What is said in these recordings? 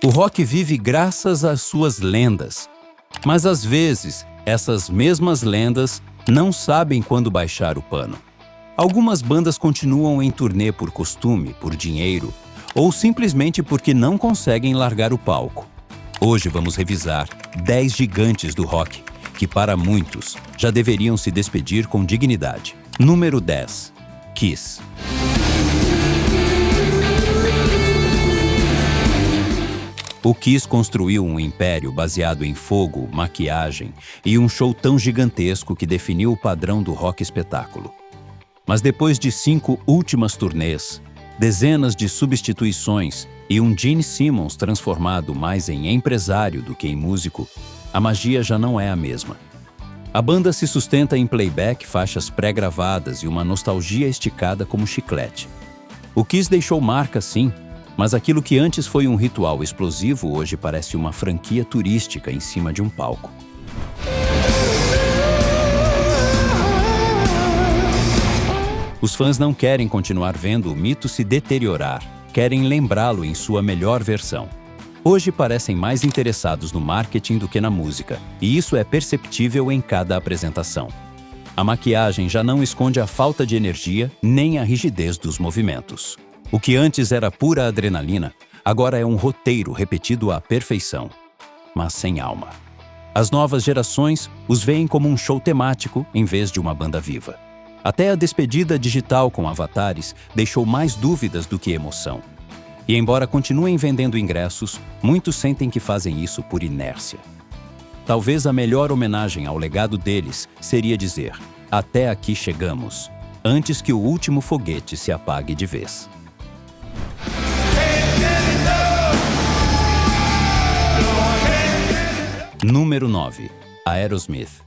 O rock vive graças às suas lendas. Mas às vezes, essas mesmas lendas não sabem quando baixar o pano. Algumas bandas continuam em turnê por costume, por dinheiro, ou simplesmente porque não conseguem largar o palco. Hoje vamos revisar 10 gigantes do rock, que para muitos já deveriam se despedir com dignidade. Número 10. Kiss. O Kiss construiu um império baseado em fogo, maquiagem e um show tão gigantesco que definiu o padrão do rock espetáculo. Mas depois de 5 últimas turnês, dezenas de substituições e um Gene Simmons transformado mais em empresário do que em músico, a magia já não é a mesma. A banda se sustenta em playback, faixas pré-gravadas e uma nostalgia esticada como chiclete. O Kiss deixou marca, sim, mas aquilo que antes foi um ritual explosivo hoje parece uma franquia turística em cima de um palco. Os fãs não querem continuar vendo o mito se deteriorar, querem lembrá-lo em sua melhor versão. Hoje parecem mais interessados no marketing do que na música, e isso é perceptível em cada apresentação. A maquiagem já não esconde a falta de energia nem a rigidez dos movimentos. O que antes era pura adrenalina, agora é um roteiro repetido à perfeição, mas sem alma. As novas gerações os veem como um show temático em vez de uma banda viva. Até a despedida digital com avatares deixou mais dúvidas do que emoção. E embora continuem vendendo ingressos, muitos sentem que fazem isso por inércia. Talvez a melhor homenagem ao legado deles seria dizer: até aqui chegamos, antes que o último foguete se apague de vez. Número 9. Aerosmith.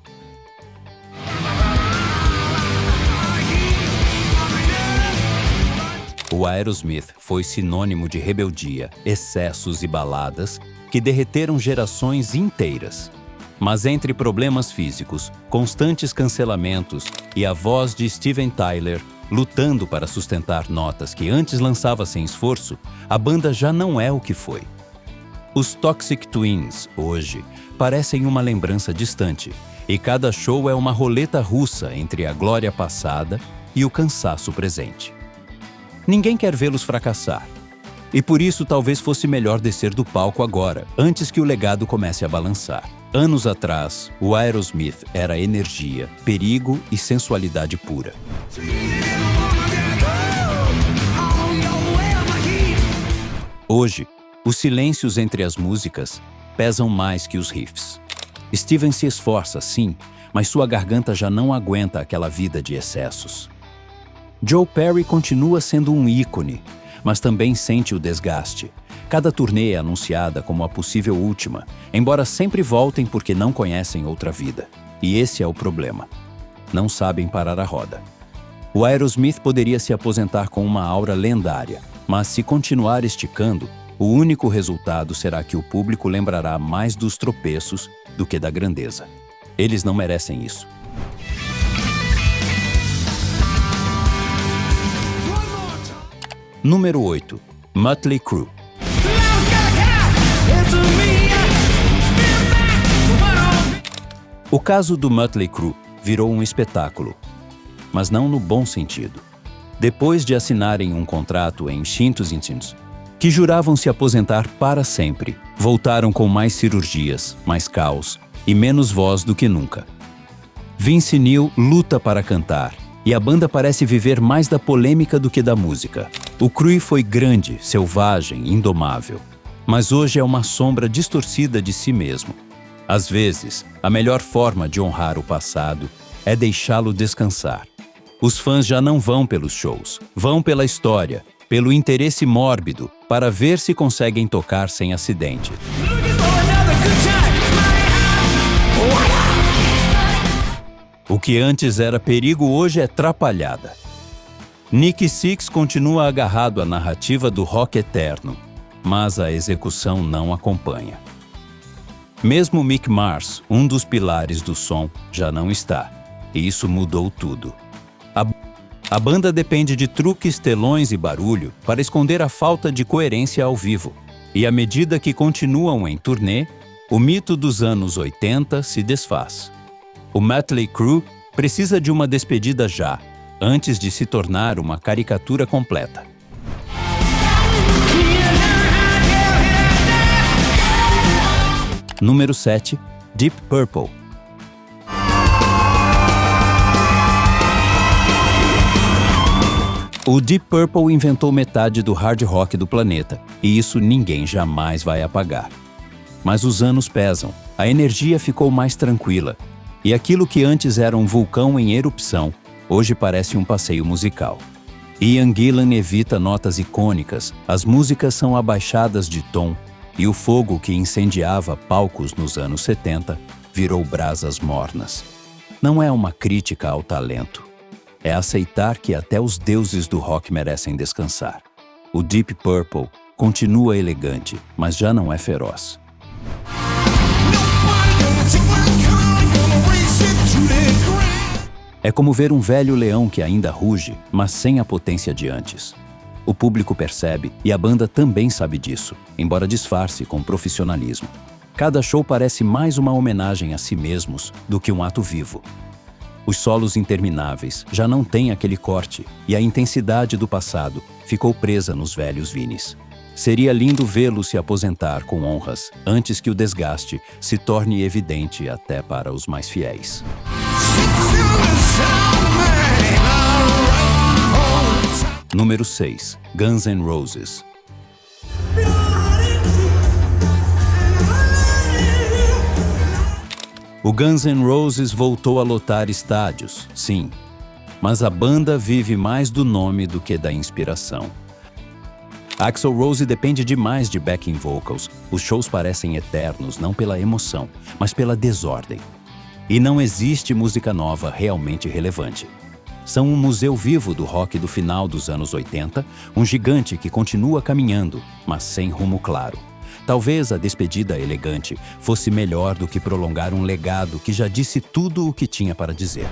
O Aerosmith foi sinônimo de rebeldia, excessos e baladas que derreteram gerações inteiras. Mas entre problemas físicos, constantes cancelamentos e a voz de Steven Tyler lutando para sustentar notas que antes lançava sem esforço, a banda já não é o que foi. Os Toxic Twins, hoje, parecem uma lembrança distante, e cada show é uma roleta russa entre a glória passada e o cansaço presente. Ninguém quer vê-los fracassar, e por isso talvez fosse melhor descer do palco agora, antes que o legado comece a balançar. Anos atrás, o Aerosmith era energia, perigo e sensualidade pura. Hoje, os silêncios entre as músicas pesam mais que os riffs. Steven se esforça, sim, mas sua garganta já não aguenta aquela vida de excessos. Joe Perry continua sendo um ícone, mas também sente o desgaste. Cada turnê é anunciada como a possível última, embora sempre voltem porque não conhecem outra vida. E esse é o problema. Não sabem parar a roda. O Aerosmith poderia se aposentar com uma aura lendária, mas se continuar esticando, o único resultado será que o público lembrará mais dos tropeços do que da grandeza. Eles não merecem isso. Número 8. Mötley Crüe. O caso do Mötley Crüe virou um espetáculo, mas não no bom sentido. Depois de assinarem um contrato em Shintos, que juravam se aposentar para sempre, voltaram com mais cirurgias, mais caos e menos voz do que nunca. Vince Neil luta para cantar, e a banda parece viver mais da polêmica do que da música. O Crüe foi grande, selvagem, indomável, mas hoje é uma sombra distorcida de si mesmo. Às vezes, a melhor forma de honrar o passado é deixá-lo descansar. Os fãs já não vão pelos shows, vão pela história, pelo interesse mórbido, para ver se conseguem tocar sem acidente. O que antes era perigo hoje é trapalhada. Nikki Sixx continua agarrado à narrativa do rock eterno, mas a execução não acompanha. Mesmo Mick Mars, um dos pilares do som, já não está, e isso mudou tudo. A banda depende de truques, telões e barulho para esconder a falta de coerência ao vivo. E à medida que continuam em turnê, o mito dos anos 80 se desfaz. O Mötley Crüe precisa de uma despedida já, antes de se tornar uma caricatura completa. Número 7. Deep Purple. O Deep Purple inventou metade do hard rock do planeta, e isso ninguém jamais vai apagar. Mas os anos pesam, a energia ficou mais tranquila, e aquilo que antes era um vulcão em erupção, hoje parece um passeio musical. Ian Gillan evita notas icônicas, as músicas são abaixadas de tom, e o fogo que incendiava palcos nos anos 70 virou brasas mornas. Não é uma crítica ao talento. É aceitar que até os deuses do rock merecem descansar. O Deep Purple continua elegante, mas já não é feroz. É como ver um velho leão que ainda ruge, mas sem a potência de antes. O público percebe e a banda também sabe disso, embora disfarce com profissionalismo. Cada show parece mais uma homenagem a si mesmos do que um ato vivo. Os solos intermináveis já não têm aquele corte e a intensidade do passado ficou presa nos velhos vinis. Seria lindo vê-lo se aposentar com honras antes que o desgaste se torne evidente até para os mais fiéis. Número 6. Guns N' Roses. O Guns N' Roses voltou a lotar estádios, sim. Mas a banda vive mais do nome do que da inspiração. Axl Rose depende demais de backing vocals. Os shows parecem eternos não pela emoção, mas pela desordem. E não existe música nova realmente relevante. São um museu vivo do rock do final dos anos 80, um gigante que continua caminhando, mas sem rumo claro. Talvez a despedida elegante fosse melhor do que prolongar um legado que já disse tudo o que tinha para dizer.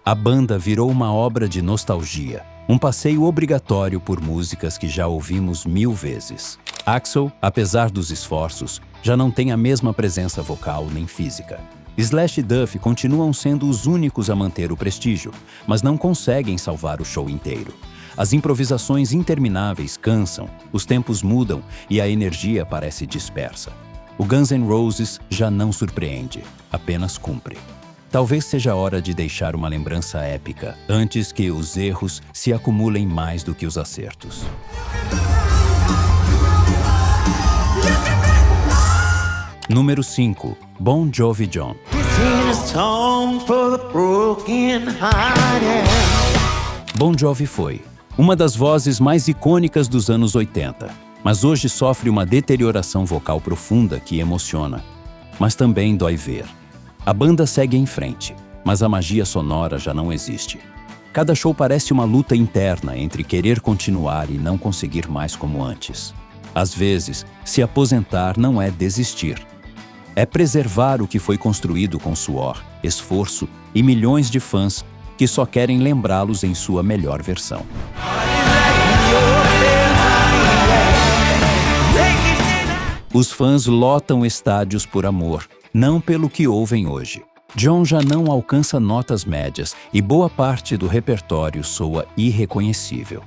A banda virou uma obra de nostalgia, um passeio obrigatório por músicas que já ouvimos 1000 vezes. Axl, apesar dos esforços, já não tem a mesma presença vocal nem física. Slash e Duff continuam sendo os únicos a manter o prestígio, mas não conseguem salvar o show inteiro. As improvisações intermináveis cansam, os tempos mudam e a energia parece dispersa. O Guns N' Roses já não surpreende, apenas cumpre. Talvez seja a hora de deixar uma lembrança épica, antes que os erros se acumulem mais do que os acertos. Número 5. Bon Jovi John. Bon Jovi foi uma das vozes mais icônicas dos anos 80, mas hoje sofre uma deterioração vocal profunda que emociona. Mas também dói ver. A banda segue em frente, mas a magia sonora já não existe. Cada show parece uma luta interna entre querer continuar e não conseguir mais como antes. Às vezes, se aposentar não é desistir. É preservar o que foi construído com suor, esforço e milhões de fãs que só querem lembrá-los em sua melhor versão. Os fãs lotam estádios por amor, não pelo que ouvem hoje. John já não alcança notas médias e boa parte do repertório soa irreconhecível.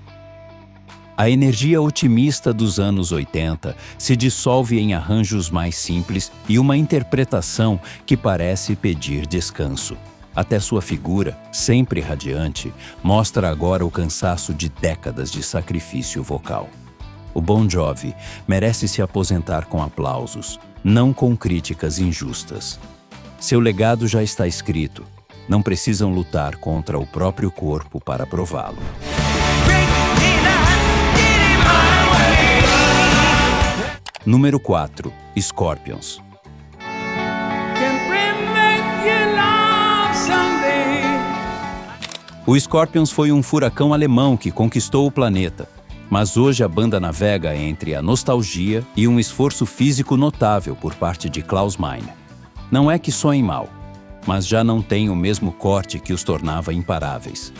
A energia otimista dos anos 80 se dissolve em arranjos mais simples e uma interpretação que parece pedir descanso. Até sua figura, sempre radiante, mostra agora o cansaço de décadas de sacrifício vocal. O Bon Jovi merece se aposentar com aplausos, não com críticas injustas. Seu legado já está escrito. Não precisam lutar contra o próprio corpo para prová-lo. Número 4. Scorpions. O Scorpions foi um furacão alemão que conquistou o planeta, mas hoje a banda navega entre a nostalgia e um esforço físico notável por parte de Klaus Meine. Não é que soem mal, mas já não tem o mesmo corte que os tornava imparáveis.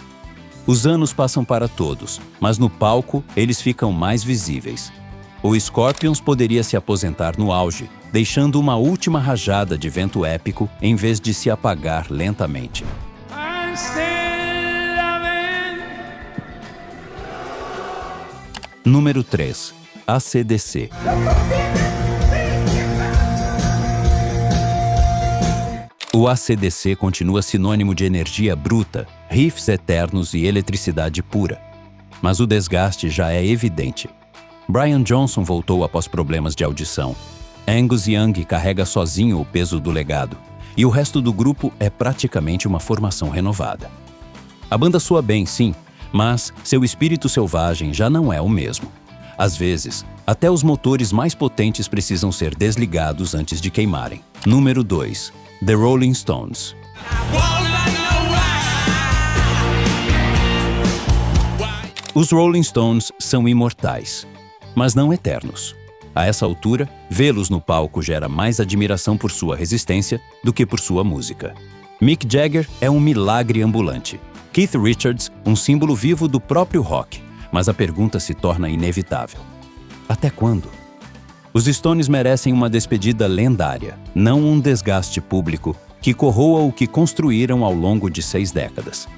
Os anos passam para todos, mas no palco eles ficam mais visíveis. O Scorpions poderia se aposentar no auge, deixando uma última rajada de vento épico em vez de se apagar lentamente. Número 3. AC/DC. O AC/DC continua sinônimo de energia bruta, riffs eternos e eletricidade pura. Mas o desgaste já é evidente. Brian Johnson voltou após problemas de audição. Angus Young carrega sozinho o peso do legado, e o resto do grupo é praticamente uma formação renovada. A banda soa bem, sim, mas seu espírito selvagem já não é o mesmo. Às vezes, até os motores mais potentes precisam ser desligados antes de queimarem. Número 2. The Rolling Stones. Os Rolling Stones são imortais, mas não eternos. A essa altura, vê-los no palco gera mais admiração por sua resistência do que por sua música. Mick Jagger é um milagre ambulante. Keith Richards, um símbolo vivo do próprio rock, mas a pergunta se torna inevitável. Até quando? Os Stones merecem uma despedida lendária, não um desgaste público que corroa o que construíram ao longo de 6 décadas.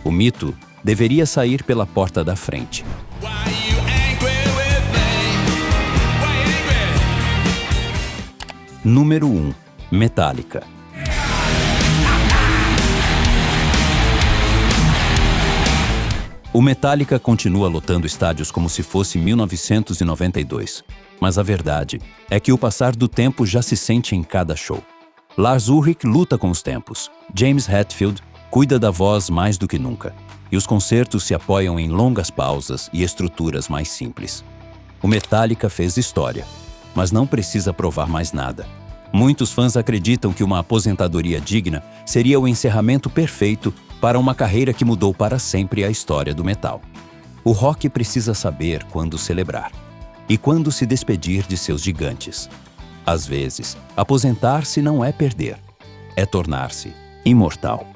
O mito deveria sair pela porta da frente. Número 1. Metallica. O Metallica continua lotando estádios como se fosse 1992, mas a verdade é que o passar do tempo já se sente em cada show. Lars Ulrich luta com os tempos, James Hetfield cuida da voz mais do que nunca, e os concertos se apoiam em longas pausas e estruturas mais simples. O Metallica fez história, mas não precisa provar mais nada. Muitos fãs acreditam que uma aposentadoria digna seria o encerramento perfeito para uma carreira que mudou para sempre a história do metal. O rock precisa saber quando celebrar e quando se despedir de seus gigantes. Às vezes, aposentar-se não é perder, é tornar-se imortal.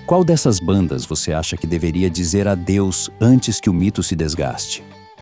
Qual dessas bandas você acha que deveria dizer adeus antes que o mito se desgaste?